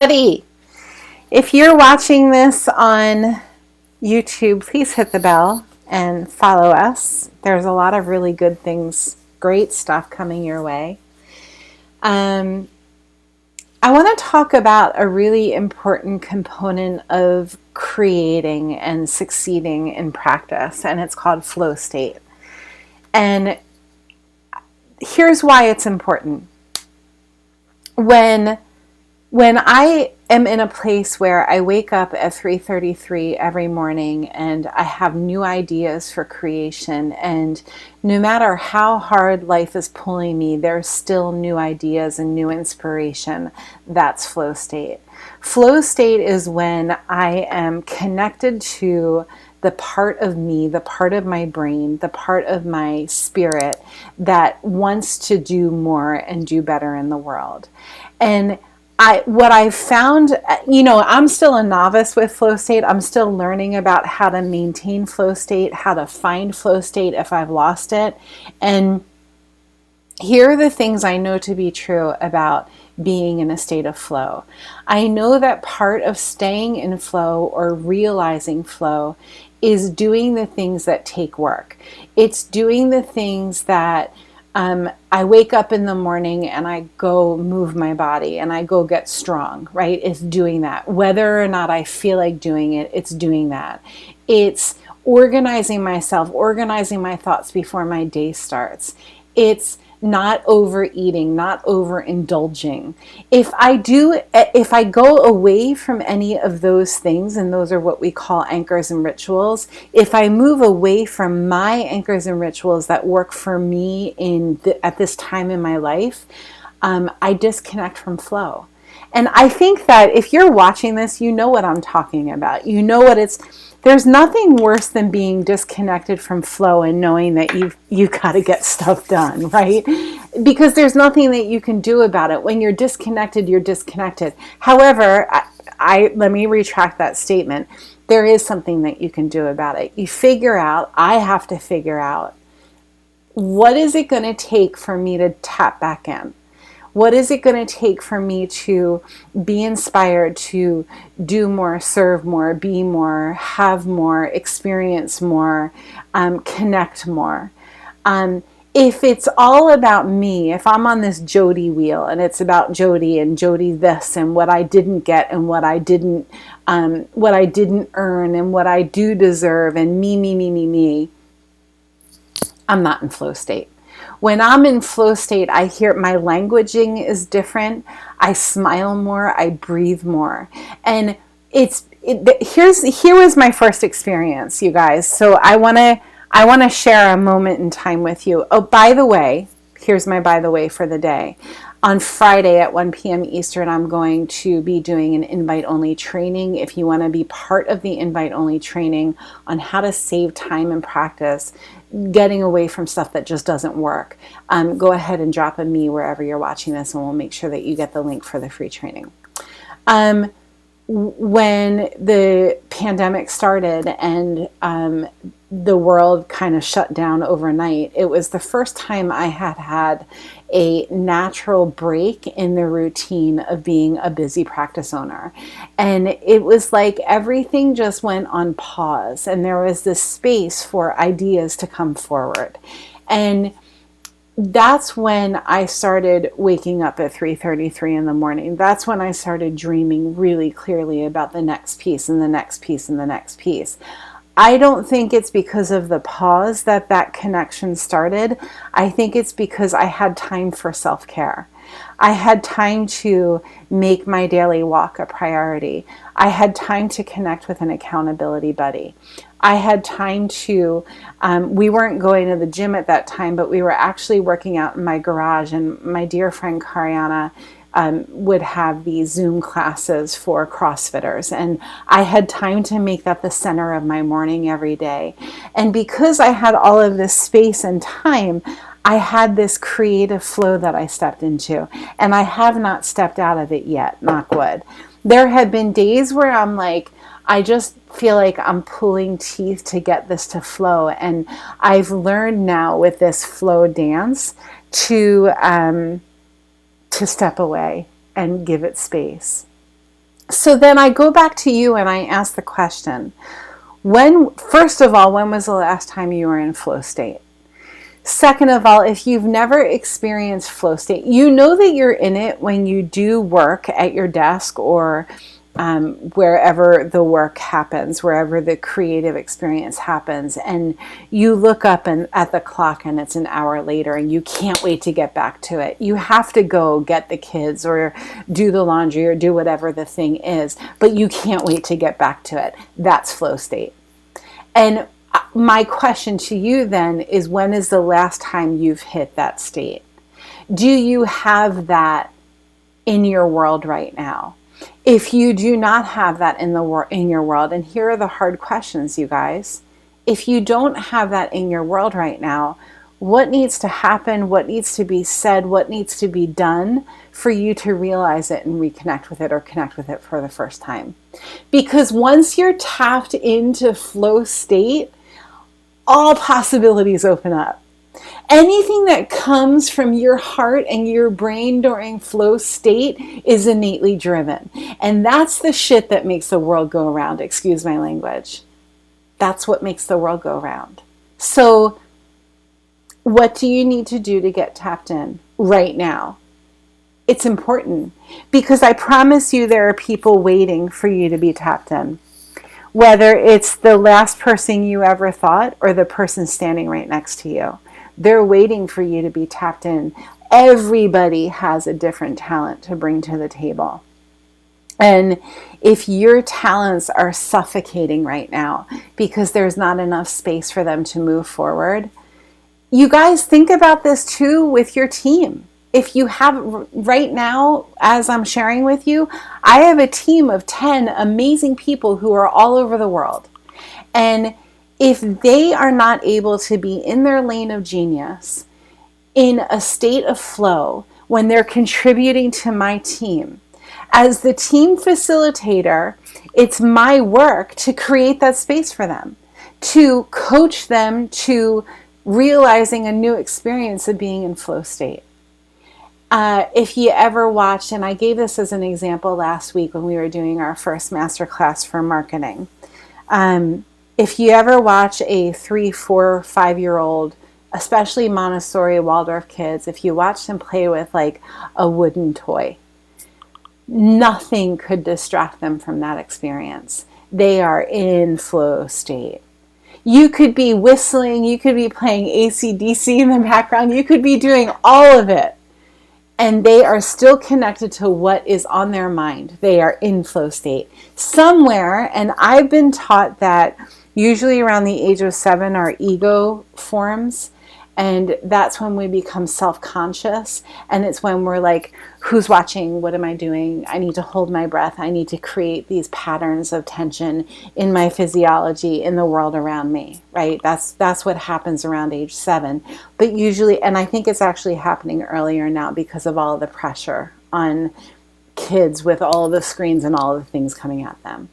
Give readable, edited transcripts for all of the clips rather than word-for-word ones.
Buddy, if you're watching this on YouTube, please hit the bell and follow us. There's a lot of really good things, great stuff coming your way. I want to talk about a really important component of creating and succeeding in practice, and it's called flow state. And here's why it's important. When I am in a place where I wake up at 3:33 every morning and I have new ideas for creation, and no matter how hard life is pulling me, there's still new ideas and new inspiration, that's flow state. Flow state is when I am connected to the part of me, the part of my brain, the part of my spirit that wants to do more and do better in the world. And what I've found, I'm still a novice with flow state. I'm still learning about how to maintain flow state, how to find flow state if I've lost it. And here are the things I know to be true about being in a state of flow. I know that part of staying in flow or realizing flow is doing the things that take work. It's doing the things that I wake up in the morning and I go move my body and I go get strong, right? It's doing that. Whether or not I feel like doing it, it's doing that. It's organizing myself, organizing my thoughts before my day starts. It's not overeating, not overindulging. If I go away from any of those things, and those are what we call anchors and rituals, if I move away from my anchors and rituals that work for me at this time in my life, I disconnect from flow. And I think that if you're watching this, you know what I'm talking about. You know what there's nothing worse than being disconnected from flow and knowing that you've got to get stuff done, right? Because there's nothing that you can do about it. When you're disconnected, you're disconnected. However, let me retract that statement. There is something that you can do about it. I have to figure out, what is it going to take for me to tap back in? What is it going to take for me to be inspired to do more, serve more, be more, have more, experience more, connect more? If it's all about me, if I'm on this Jody wheel and it's about Jody and Jody this and what I didn't get and what I didn't earn and what I do deserve and me, I'm not in flow state. When I'm in flow state, I hear my languaging is different. I smile more. I breathe more. And here was my first experience, you guys. So I want to share a moment in time with you. Oh, by the way, here's my by the way for the day. On Friday at 1 p.m. Eastern, I'm going to be doing an invite-only training. If you want to be part of the invite-only training on how to save time and practice, getting away from stuff that just doesn't work, go ahead and drop a me wherever you're watching this, and we'll make sure that you get the link for the free training. When the pandemic started and the world kind of shut down overnight, it was the first time I had a natural break in the routine of being a busy practice owner. And it was like everything just went on pause, and there was this space for ideas to come forward. And that's when I started waking up at 3:33 in the morning. That's when I started dreaming really clearly about the next piece and the next piece and the next piece. I don't think it's because of the pause that connection started. I think it's because I had time for self-care. I had time to make my daily walk a priority. I had time to connect with an accountability buddy. I had time to, we weren't going to the gym at that time, but we were actually working out in my garage, and my dear friend Kariana would have these Zoom classes for CrossFitters, and I had time to make that the center of my morning every day. And because I had all of this space and time, I had this creative flow that I stepped into, and I have not stepped out of it yet, knock wood. There have been days where I'm like, I just feel like I'm pulling teeth to get this to flow. And I've learned now with this flow dance to step away and give it space. So then I go back to you and I ask the question, first of all, when was the last time you were in flow state? Second of all, if you've never experienced flow state, you know that you're in it when you do work at your desk or wherever the work happens, wherever the creative experience happens, and you look up at the clock and it's an hour later and you can't wait to get back to it. You have to go get the kids or do the laundry or do whatever the thing is, but you can't wait to get back to it. That's flow state. And my question to you then is, when is the last time you've hit that state? Do you have that in your world right now? If you do not have that in your world, and here are the hard questions, you guys. If you don't have that in your world right now, what needs to happen? What needs to be said? What needs to be done for you to realize it and reconnect with it or connect with it for the first time? Because once you're tapped into flow state, all possibilities open up. Anything that comes from your heart and your brain during flow state is innately driven. And that's the shit that makes the world go around. Excuse my language. That's what makes the world go around. So what do you need to do to get tapped in right now? It's important, because I promise you there are people waiting for you to be tapped in. Whether it's the last person you ever thought or the person standing right next to you. They're waiting for you to be tapped in. Everybody has a different talent to bring to the table. And if your talents are suffocating right now because there's not enough space for them to move forward, you guys think about this too with your team. If you have right now, as I'm sharing with you, I have a team of 10 amazing people who are all over the world. And if they are not able to be in their lane of genius, in a state of flow, when they're contributing to my team, as the team facilitator, it's my work to create that space for them, to coach them to realizing a new experience of being in flow state. If you ever watched, and I gave this as an example last week when we were doing our first masterclass for marketing. If you ever watch a 3, 4, 5-year-old, especially Montessori Waldorf kids, if you watch them play with like a wooden toy, nothing could distract them from that experience. They are in flow state. You could be whistling, you could be playing AC/DC in the background, you could be doing all of it. And they are still connected to what is on their mind. They are in flow state. Somewhere, and I've been taught that usually around the age of 7, our ego forms. And that's when we become self-conscious. And it's when we're like, who's watching? What am I doing? I need to hold my breath. I need to create these patterns of tension in my physiology, in the world around me, right? That's what happens around age 7. But usually, and I think it's actually happening earlier now because of all the pressure on kids with all of the screens and all of the things coming at them.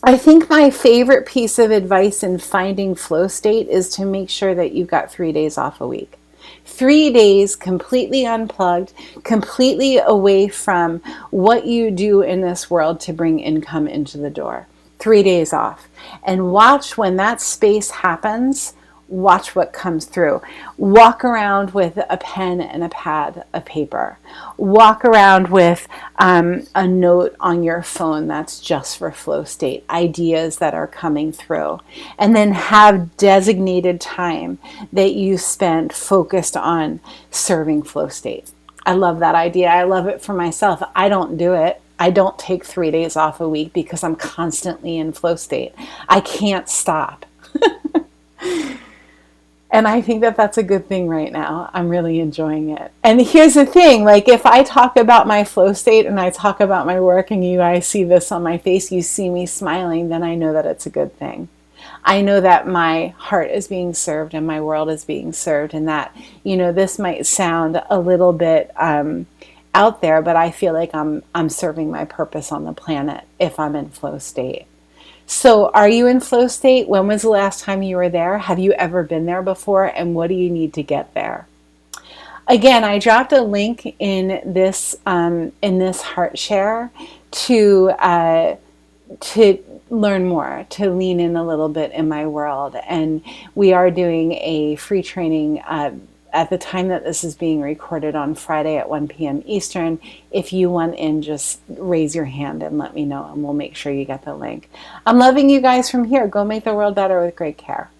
I think my favorite piece of advice in finding flow state is to make sure that you've got 3 days off a week. 3 days completely unplugged, completely away from what you do in this world to bring income into the door. 3 days off. And watch when that space happens, watch what comes through. Walk around with a pen and a pad of paper. Walk around with a note on your phone that's just for flow state, ideas that are coming through. And then have designated time that you spend focused on serving flow state. I love that idea. I love it for myself. I don't do it. I don't take 3 days off a week because I'm constantly in flow state. I can't stop. And I think that that's a good thing right now. I'm really enjoying it. And here's the thing, like if I talk about my flow state and I talk about my work and you guys see this on my face, you see me smiling, then I know that it's a good thing. I know that my heart is being served and my world is being served, and that, you know, this might sound a little bit out there, but I feel like I'm serving my purpose on the planet if I'm in flow state. So are you in flow state? When was the last time you were there? Have you ever been there before? And what do you need to get there? Again, I dropped a link in this heart share to learn more, to lean in a little bit in my world. And we are doing a free training at the time that this is being recorded on Friday at 1 p.m. Eastern. If you want in, just raise your hand and let me know, and we'll make sure you get the link. I'm loving you guys from here. Go make the world better with great care.